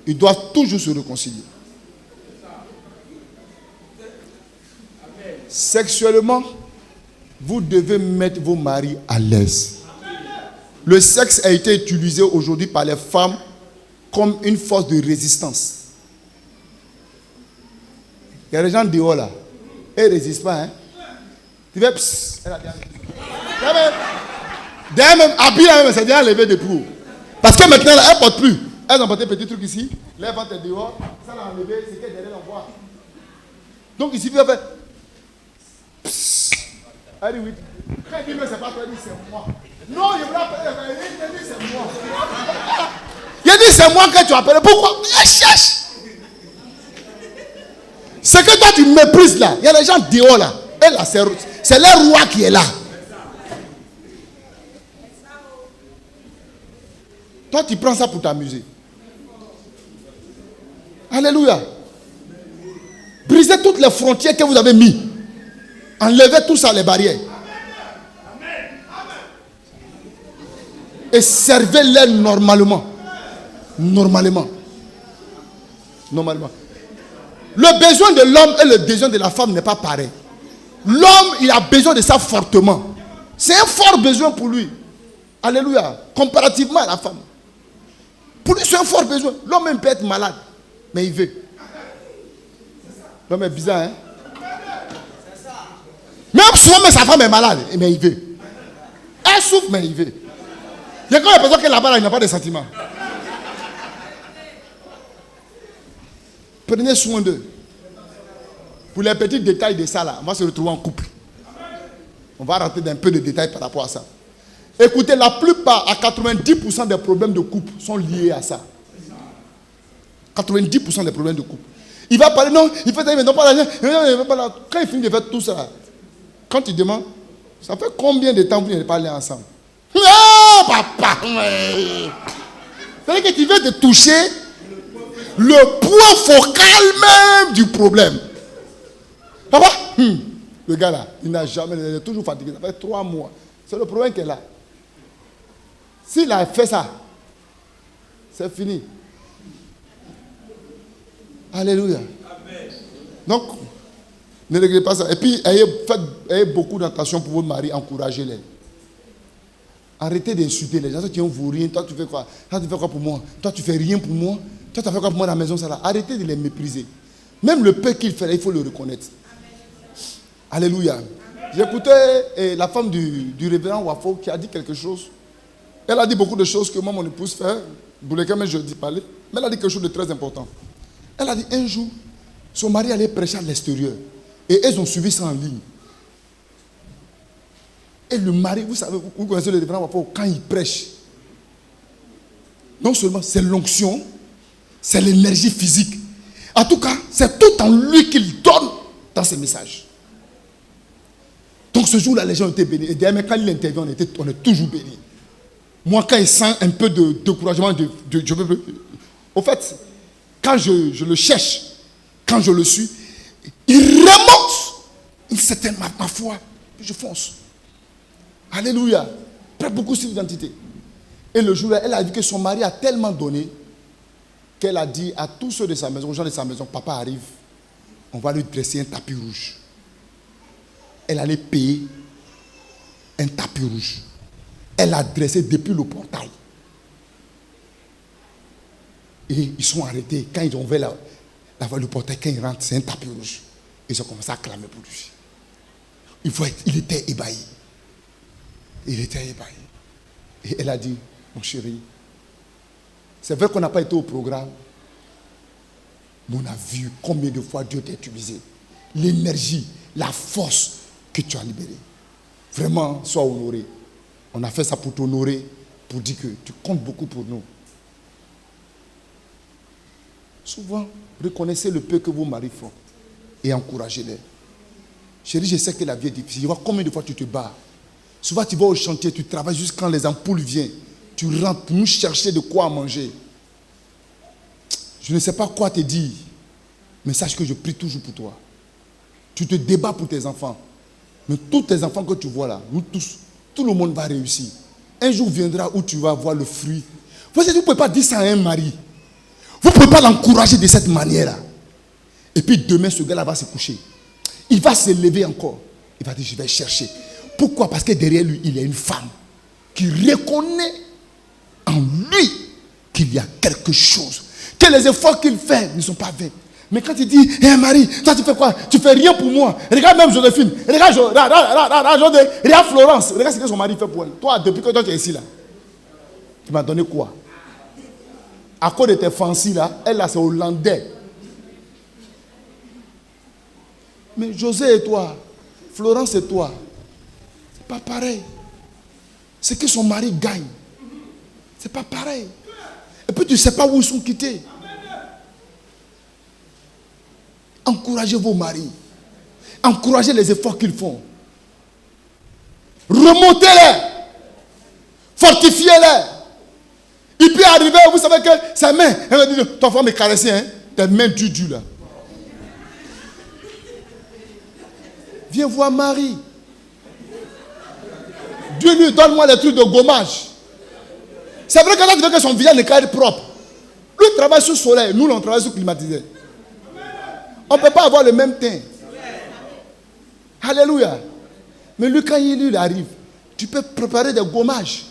ils doivent toujours se réconcilier. Sexuellement, vous devez mettre vos maris à l'aise. Le sexe a été utilisé aujourd'hui par les femmes comme une force de résistance. Il y a des gens dehors là, elles ne résistent pas. Hein? Tu vas psst, elle a bien. D'ailleurs même, habillé même, c'est déjà levé de pro. Parce que maintenant, là, elles ne portent plus. Elles ont porté un petit truc ici, les ventres est dehors, ça l'a enlevé, c'est qu'elle derrière l'envoi. Donc ici, il va faire. Psst. Elle dit oui. Quand il dit mais c'est pas toi, il dit c'est moi. Non, il voulait appeler, il dit c'est moi. Il dit c'est moi que tu appelles. Pourquoi? Il cherche. C'est que toi tu méprises là. Il y a des gens dehors là. Et là, c'est le roi qui est là. Toi, tu prends ça pour t'amuser. Alléluia. Brisez toutes les frontières que vous avez mises. Enlevez tout ça, les barrières. Et servez-les normalement. Normalement. Normalement. Le besoin de l'homme et le besoin de la femme n'est pas pareil. L'homme, il a besoin de ça fortement. C'est un fort besoin pour lui. Alléluia. Comparativement à la femme. Pour lui, c'est un fort besoin. L'homme même peut être malade, mais il veut. L'homme est bizarre, hein? Même souvent, mais sa femme est malade, mais il veut. Elle souffre, mais il veut. Il y a quand même personne qui est là-bas, il n'a pas de sentiments. Prenez soin d'eux. Pour les petits détails de ça, là, on va se retrouver en couple. On va rentrer dans un peu de détails par rapport à ça. Écoutez, la plupart, à 90% des problèmes de couple sont liés à ça. 90% des problèmes de couple. Il va parler, non, il fait ça, mais non, pas l'argent. Quand il finit de faire tout ça, quand il demande, ça fait combien de temps vous n'avez pas parlé ensemble? Non, papa! C'est-à-dire que tu veux te toucher le point focal même du problème. Papa, le gars là, il n'a jamais, il est toujours fatigué. Ça fait 3 mois. C'est le problème qu'elle a. S'il a fait ça, c'est fini. Alléluia. Amen. Donc, ne regrettez pas ça. Et puis, ayez beaucoup d'attention pour votre mari, encouragez-les. Arrêtez d'insulter les gens qui ont vous rien. Toi, tu fais quoi? Toi, tu fais quoi pour moi? Toi, tu fais rien pour moi? Toi, tu fais quoi pour moi dans la maison? Ça là. Arrêtez de les mépriser. Même le peu qu'il fait, il faut le reconnaître. Alléluia. J'écoutais la femme du révérend Wafo qui a dit quelque chose. Elle a dit beaucoup de choses que moi, mon épouse fait. Boulekame, je dis parler. Mais elle a dit quelque chose de très important. Elle a dit un jour, son mari allait prêcher à l'extérieur. Et elles ont suivi ça en ligne. Et le mari, vous savez, vous connaissez le révérend Wafo, quand il prêche, non seulement c'est l'onction, c'est l'énergie physique. En tout cas, c'est tout en lui qu'il donne dans ses messages. Donc ce jour-là, les gens étaient bénis. Et d'ailleurs, quand il intervient, on est toujours bénis. Moi, quand il sent un peu de découragement, au fait, quand je le cherche, quand je le suis, il remonte une certaine ma foi. Puis je fonce. Alléluia. Prends beaucoup sur l'identité. Et le jour-là, elle a dit que son mari a tellement donné qu'elle a dit à tous ceux de sa maison, aux gens de sa maison, papa arrive, on va lui dresser un tapis rouge. Elle allait payer un tapis rouge. Elle l'a dressé depuis le portail. Et ils sont arrêtés. Quand ils ont ouvert le portail, quand ils rentrent, c'est un tapis rouge. Ils ont commencé à clamer pour lui. Il était ébahi. Il était ébahi. Et elle a dit, mon chéri, c'est vrai qu'on n'a pas été au programme, mais on a vu combien de fois Dieu t'a utilisé. L'énergie, la force que tu as libérée. Vraiment, sois honoré. On a fait ça pour t'honorer, pour dire que tu comptes beaucoup pour nous. Souvent, reconnaissez le peu que vos maris font et encouragez-les. Chérie, je sais que la vie est difficile. Je vois combien de fois tu te bats. Souvent, tu vas au chantier, tu travailles juste quand les ampoules viennent. Tu rentres pour nous chercher de quoi manger. Je ne sais pas quoi te dire, mais sache que je prie toujours pour toi. Tu te débats pour tes enfants. Mais tous tes enfants que tu vois là, nous tous, tout le monde va réussir. Un jour viendra où tu vas voir le fruit. Vous ne pouvez pas dire ça à un mari. Vous ne pouvez pas l'encourager de cette manière-là. Et puis demain, ce gars-là va se coucher. Il va se lever encore. Il va dire, je vais chercher. Pourquoi? Parce que derrière lui, il y a une femme qui reconnaît en lui qu'il y a quelque chose. Que les efforts qu'il fait ne sont pas vains. Mais quand il dit, hé Marie, toi tu fais quoi? Tu fais rien pour moi. Regarde même Joséphine. Regarde Florence. Regarde ce que son mari fait pour elle. Toi, depuis que toi tu es ici là, tu m'as donné quoi? À cause de tes fancies là, elle là c'est hollandais. Mais José et toi, Florence et toi, c'est pas pareil. C'est que son mari gagne. C'est pas pareil. Et puis tu ne sais pas où ils sont quittés. Encouragez vos maris. Encouragez les efforts qu'ils font. Remontez-les. Fortifiez-les. Il peut arriver, vous savez que sa main, elle va dire, ton frère me caresser, hein, tes mains du là. Viens voir Marie. Dieu lui donne-moi les trucs de gommage. C'est vrai que là, tu veux que son visage ne soit propre. Lui travaille sous le soleil, nous on travaille sous climatiseur. On ne peut pas avoir le même teint. Alléluia. Mais lui, quand il arrive, tu peux préparer des gommages.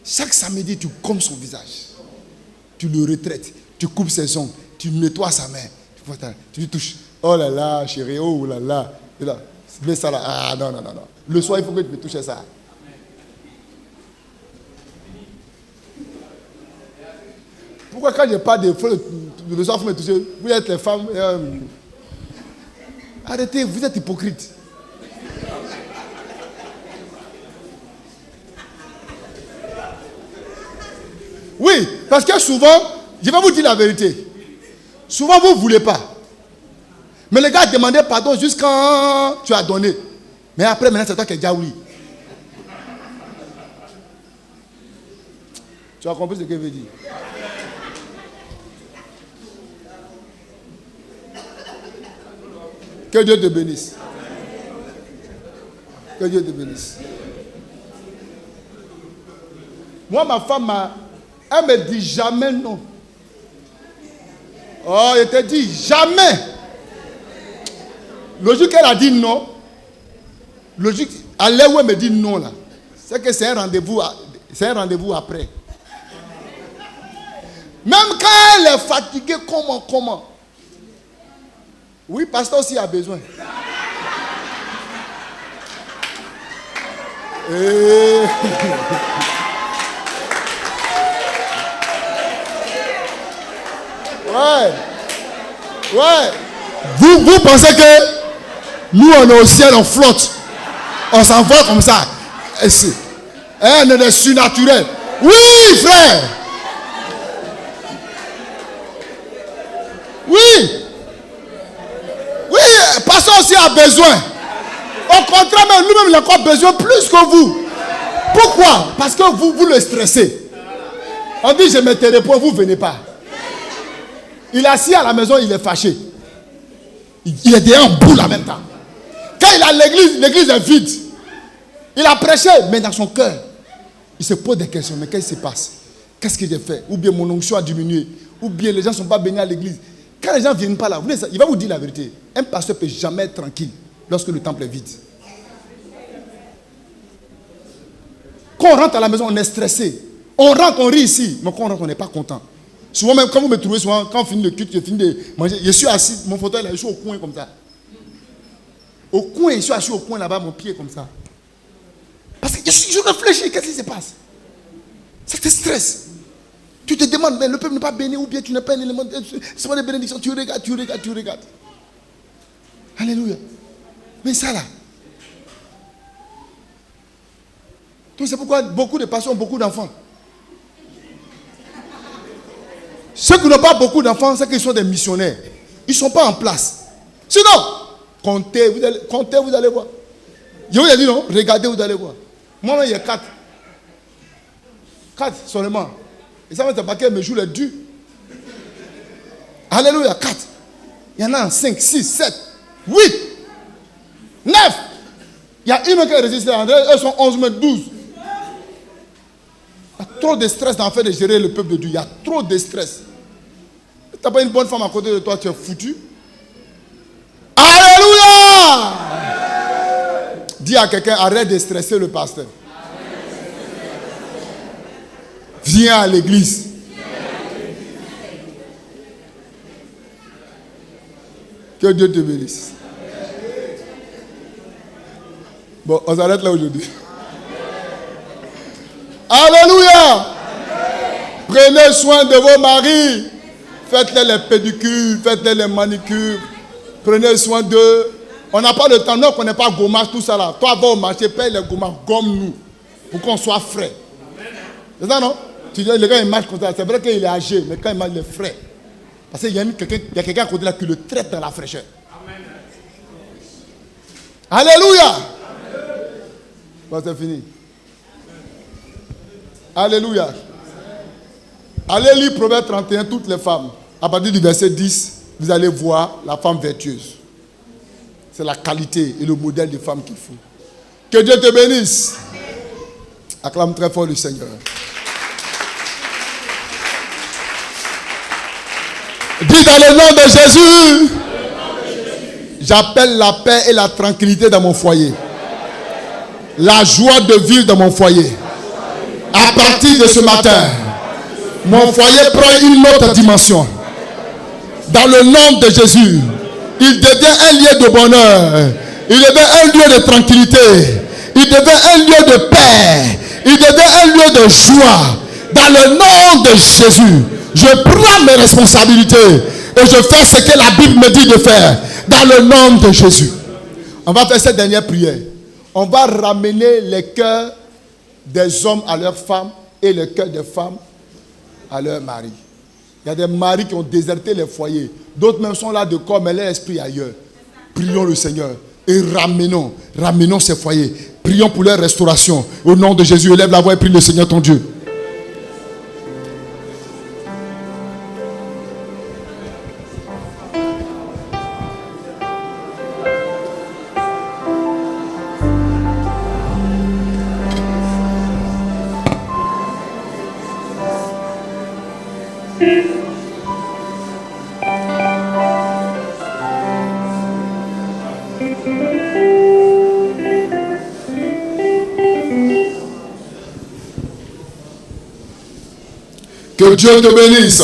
Chaque samedi, tu gommes son visage. Tu le retraites. Tu coupes ses ongles. Tu nettoies sa main. Tu lui touches. Oh là là, chérie. Oh là là. Mets ça là. Ah non, non, non, non. Le soir, il faut que tu me touches ça. Pourquoi quand je parle de feu, le soir, il faut me toucher? Vous êtes les femmes. Arrêtez, vous êtes hypocrite. Oui, parce que souvent, je vais vous dire la vérité. Souvent, vous ne voulez pas. Mais les gars demandaient pardon juste quand tu as donné. Mais après, maintenant, c'est toi qui as dit oui. Tu as compris ce que je veux dire? Que Dieu te bénisse. Que Dieu te bénisse. Moi, ma femme, elle me dit jamais non. Oh, elle te dit jamais. Le jour qu'elle a dit non, le jour à l'heure où elle me dit non là, c'est que c'est un rendez-vous après. Même quand elle est fatiguée, comment? Oui, pasteur aussi a besoin. Ouais. Vous pensez que nous on est au ciel, on flotte, on s'envole comme ça. On est des surnaturels. Oui, frère. Oui, pasteur aussi a besoin. Au contraire, même lui-même il a encore besoin plus que vous. Pourquoi? Parce que vous le stressez. On dit je me tais pour vous, venez pas. Il est assis à la maison, il est fâché. Il est déjà en boule en même temps. Quand il est à l'église est vide. Il a prêché, mais dans son cœur, il se pose des questions. Mais qu'est-ce qui se passe? Qu'est-ce que j'ai fait? Ou bien mon onction a diminué. Ou bien les gens ne sont pas bénis à l'église. Quand les gens ne viennent pas là, il va vous dire la vérité. Un pasteur ne peut jamais être tranquille lorsque le temple est vide. Quand on rentre à la maison, on est stressé. On rentre, on rit ici. Mais quand on rentre, on n'est pas content. Souvent, même quand vous me trouvez, souvent, quand on finit le culte, je finis de manger. Je suis assis, mon fauteuil là, je suis au coin comme ça. Au coin, je suis assis au coin là-bas, mon pied comme ça. Parce que je réfléchis, qu'est-ce qui se passe? Ça te stresse. Tu te demandes, mais le peuple n'est pas béni ou bien tu n'es pas un élément. C'est pas des bénédictions. Tu regardes. Alléluia. Mais ça là. Donc c'est pourquoi beaucoup de pasteurs ont beaucoup d'enfants. Ceux qui n'ont pas beaucoup d'enfants, c'est qu'ils sont des missionnaires. Ils ne sont pas en place. Sinon, comptez, vous allez voir. Je vous ai dit non, regardez, vous allez voir. Moi, il y a 4. 4 seulement. Et ça va être paquet, mais je le dû. Alléluia, 4. Il y en a 5, 6, 7, 8, 9. Il y a une qui est résistée. Elles sont 11, mais 12. Il y a trop de stress dans le fait de gérer le peuple de Dieu. Il y a trop de stress. Tu n'as pas une bonne femme à côté de toi, tu es foutu. Alléluia! Dis à quelqu'un, arrête de stresser le pasteur. Viens à l'église. Que Dieu te bénisse. Bon, on s'arrête là aujourd'hui. Alléluia! Prenez soin de vos maris. Faites-les les pédicures, faites-les les manicures. Prenez soin d'eux. On n'a pas le temps, nous, on n'est pas gommage, tout ça là. Toi, va au marché, paye les gommages, gomme-nous. Pour qu'on soit frais. C'est ça, non? Tu dis, le gars, il marche comme ça. C'est vrai qu'il est âgé, mais quand il marche, il est frais. Parce qu'il y a quelqu'un à côté là qui le traite dans la fraîcheur. Amen. Alléluia! Bon, c'est fini. Alléluia. Allez lire Proverbe 31, toutes les femmes. À partir du verset 10, vous allez voir la femme vertueuse. C'est la qualité et le modèle de femme qu'il faut. Que Dieu te bénisse. Acclame très fort le Seigneur. Dis dans le nom de Jésus, j'appelle la paix et la tranquillité dans mon foyer. La joie de vivre dans mon foyer. À partir de ce matin, mon foyer prend une autre dimension. Dans le nom de Jésus, il devient un lieu de bonheur. Il devient un lieu de tranquillité. Il devient un lieu de paix. Il devient un lieu de joie. Dans le nom de Jésus, je prends mes responsabilités et je fais ce que la Bible me dit de faire. Dans le nom de Jésus. On va faire cette dernière prière. On va ramener les cœurs des hommes à leurs femmes et les cœurs des femmes à leurs maris. Il y a des maris qui ont déserté les foyers. D'autres même sont là de corps, mais leur esprit ailleurs. Prions le Seigneur et ramenons ces foyers. Prions pour leur restauration. Au nom de Jésus, élève la voix et prie le Seigneur ton Dieu. Que Dieu te bénisse.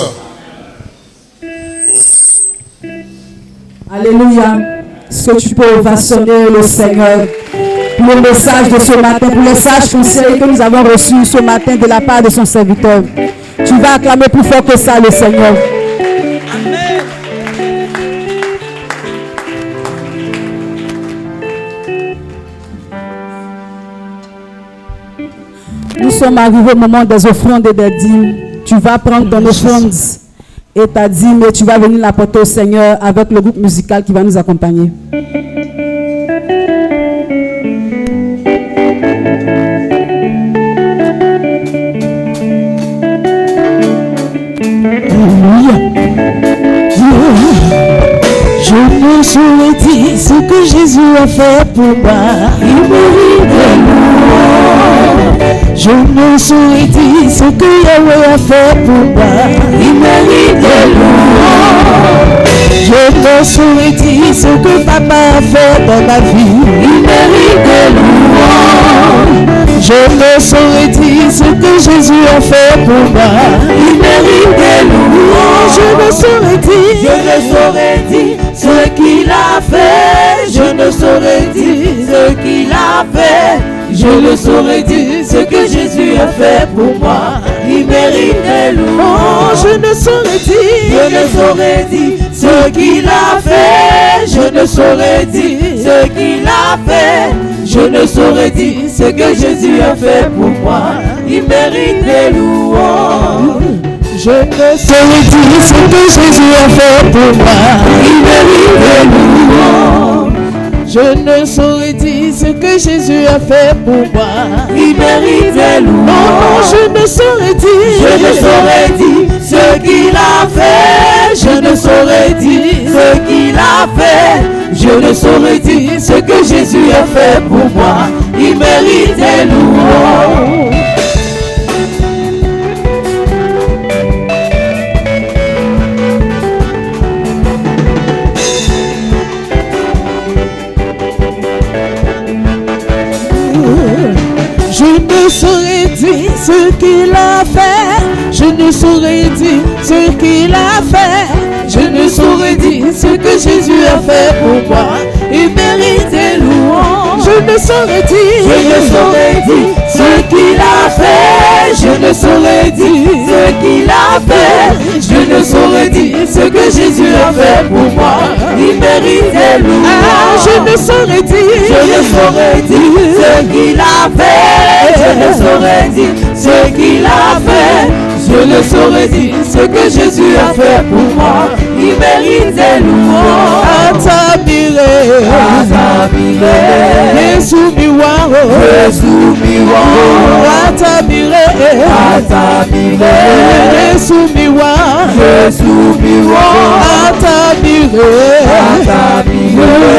Alléluia. Est-ce que tu peux ovationner le Seigneur pour le message de ce matin, pour les sages conseils que nous avons reçus ce matin de la part de son serviteur. Tu vas acclamer plus fort que ça le Seigneur. Amen. Nous sommes arrivés au moment des offrandes et des dîmes. Tu vas prendre ton offrande et ta dîme et tu vas venir l'apporter au Seigneur avec le groupe musical qui va nous accompagner. Je ne saurais dire ce que Jésus a fait pour moi. Il mérite des louanges. Je ne saurais dire ce que Yahweh a fait pour moi. Il mérite des louanges. Je ne saurais dire ce que Papa a fait dans ma vie. Il mérite des louanges. Je ne saurais dire ce que Jésus a fait pour moi. Il mérite des louanges. Je ne saurais dire ce qu'il a fait. Je ne saurais dire ce qu'il a fait. Je ne saurais dire ce que Jésus a fait pour moi. Il mérite des louanges. Je ne saurais dire ce qu'il a fait. Je ne saurais dire ce qu'il a fait. Je ne saurais dire ce que Jésus a fait pour moi. Il mérite des louanges. Je ne saurais dire ce que Jésus a fait pour moi. Il mérite des louanges. Je ne saurais dire ce que Jésus a fait pour moi. Il mérite des louanges. Je ne saurais dire ce qu'il a fait. Je ne saurais dire ce qu'il a fait. Je ne saurais dire ce que Jésus a fait pour moi. Il mérite des louanges. Je ne saurais dire ce qu'il a fait. Je ne saurais dire ce qu'il a fait. Je ne saurais dire ce que Jésus a fait pour moi. Il mérite des louanges. Je ne saurais dire ce qu'il a fait. Je ne saurais dire ce qu'il a fait. Je ne saurais dire ce que Jésus a fait pour moi. Il mérite des louanges. Je ne saurais dire ce qu'il a fait. Je ne saurais dire ce qu'il a fait. Je ne saurais dire ce que Jésus a fait pour moi. Il mérite des louanges. Atabire, Yesu miwaro, Atabire, Yesu miwaro, Atabire,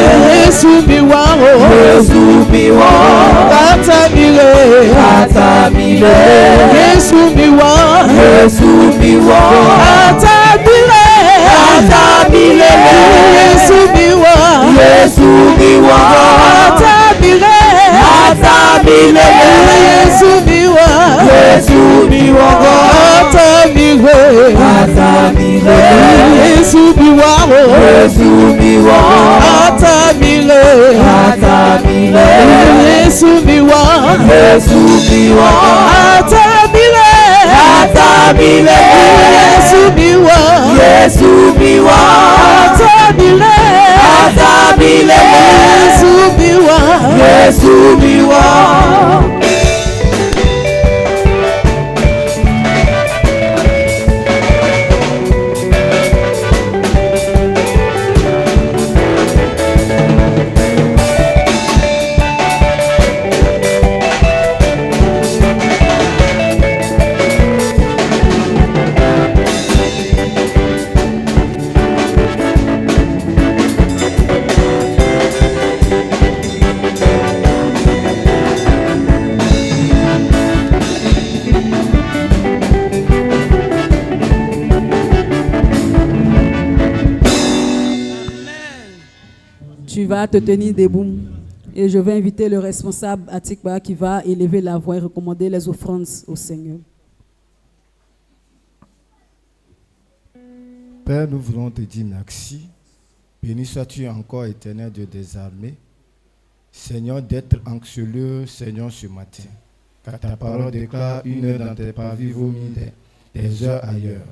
Yesu miwaro, Atabire, Yesu miwaro, Atabile, Yesu miwa, Atabile, Yesu miwa, Atabile, Yesu miwa, Atabile, Yesu miwa, Atabile, Yesu miwa, Atabile, Yesu miwa. vas te tenir debout. Et je vais inviter le responsable Atikba qui va élever la voix et recommander les offrandes au Seigneur. Père, nous voulons te dire merci. Béni sois-tu encore, éternel Dieu des armées. Seigneur, d'être anxieux, Seigneur, ce matin. Car ta parole déclare une heure dans tes parvis vaut mieux des heures ailleurs.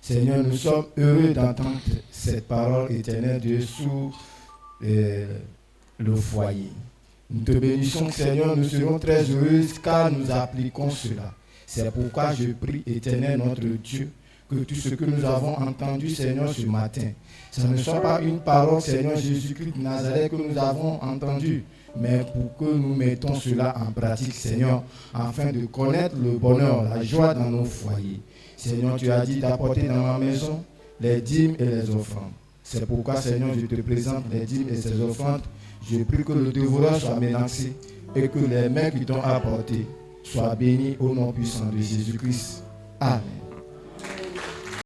Seigneur, nous sommes heureux d'entendre cette parole éternelle Dieu sous le foyer. Nous te bénissons, Seigneur, nous serons très heureux car nous appliquons cela. C'est pourquoi je prie, éternel notre Dieu, que tout ce que nous avons entendu, Seigneur, ce matin, ça ne soit pas une parole, Seigneur Jésus-Christ de Nazareth, que nous avons entendue, mais pour que nous mettons cela en pratique, Seigneur, afin de connaître le bonheur, la joie dans nos foyers. Seigneur, tu as dit d'apporter dans ma maison les dîmes et les offrandes. C'est pourquoi, Seigneur, je te présente les dîmes et ces offrandes. Je prie que le dévoreur soit menacé et que les mains qui t'ont apporté soient bénies au nom puissant de Jésus-Christ. Amen.